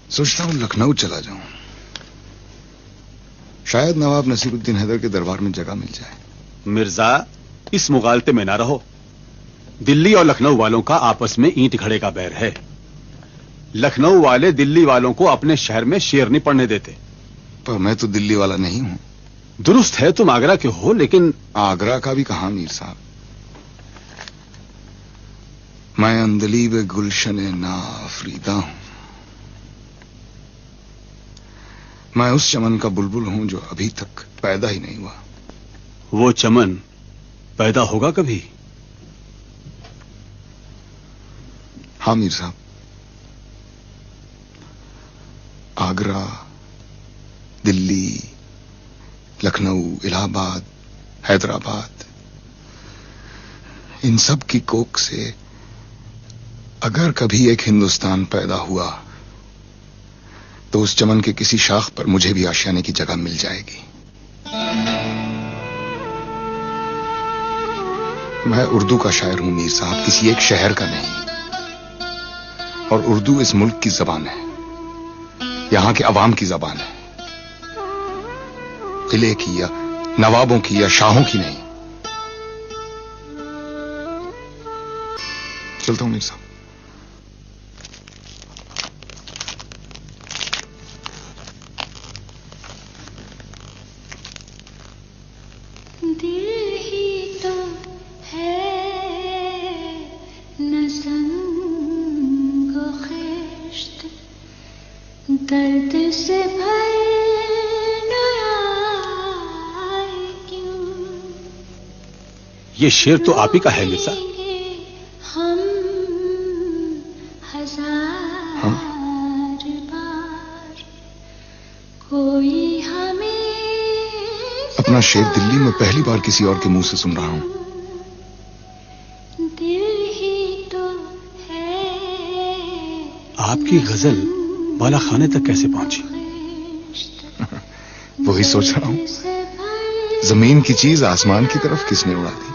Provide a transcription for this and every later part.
सोचता हूं लखनऊ चला जाऊं, शायद नवाब नसीरुद्दीन हैदर के दरबार में जगह मिल जाए। मिर्जा, इस मुगालते में ना रहो। दिल्ली और लखनऊ वालों का आपस में ईंट घड़े का बैर है। लखनऊ वाले दिल्ली वालों को अपने शहर में शेर नहीं पड़ने देते। पर मैं तो दिल्ली वाला नहीं हूं। दुरुस्त है, तुम आगरा के हो, लेकिन आगरा का भी कहां मीर साहब। मैं अंदलीब गुलशन नाफरीदा हूं। मैं उस चमन का बुलबुल हूं जो अभी तक पैदा ही नहीं हुआ। वो चमन पैदा होगा कभी? हाँ मीर साहब, आगरा, दिल्ली, लखनऊ, इलाहाबाद, हैदराबाद, इन सब की कोख से अगर कभी एक हिंदुस्तान पैदा हुआ तो उस चमन के किसी शाख पर मुझे भी आशियाने की जगह मिल जाएगी। मैं उर्दू का शायर हूं मीर साहब, किसी एक शहर का नहीं। और उर्दू इस मुल्क की जबान है, यहां के अवाम की जबान है, किले की या नवाबों की या शाहों की नहीं। चलता हूं मीर साहब। दर्द से भर क्यों। ये शेर तो आप ही का है मिर्जा। हम हजार बार कोई हमें। अपना शेर दिल्ली में पहली बार किसी और के मुंह से सुन रहा हूं। दिल ही तो है। आपकी गजल बाला खाने तक कैसे पहुंची? वही सोच रहा हूं, जमीन की चीज आसमान की तरफ किसने उड़ा दी?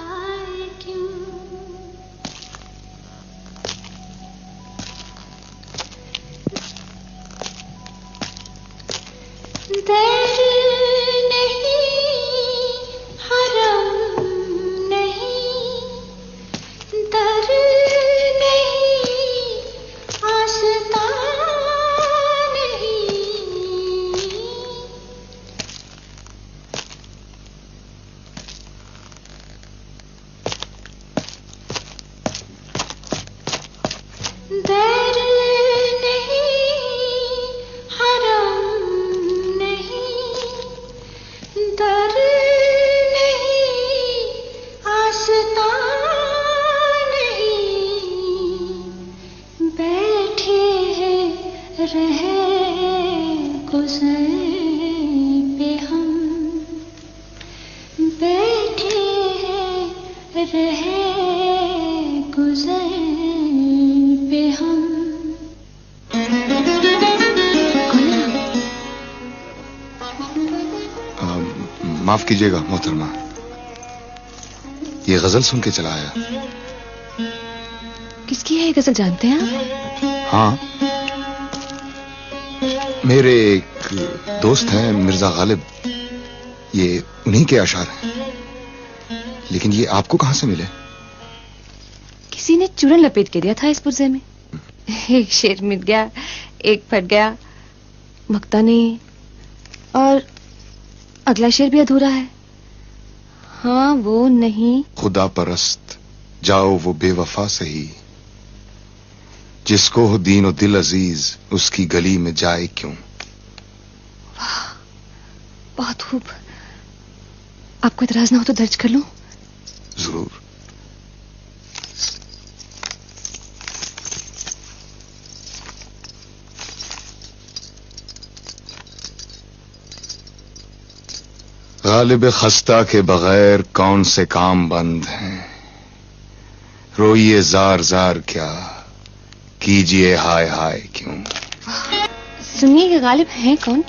माफ कीजिएगा मोहतरमा, ये गजल सुन के चला आया। किसकी है ये गजल, जानते हैं आप? हाँ, मेरे एक दोस्त हैं मिर्जा गालिब, ये उन्हीं के अशार हैं। लेकिन ये आपको कहां से मिले? किसी ने चूरन लपेट के दिया था इस पुर्जे में। एक शेर मिट गया, एक फट गया, मकता नहीं, और अगला शेर भी अधूरा है। हाँ, वो नहीं। खुदा परस्त जाओ वो बेवफा सही, जिसको हो दीन और दिल अजीज उसकी गली में जाए क्यों। वाह, बहुत खूब। आपको इतराज ना हो तो दर्ज कर लूं? जरूर। गालिब खस्ता के बगैर कौन से काम बंद हैं, रोइए जार जार क्या, कीजिए हाय हाय क्यों। सुनिए, ये गालिब हैं कौन?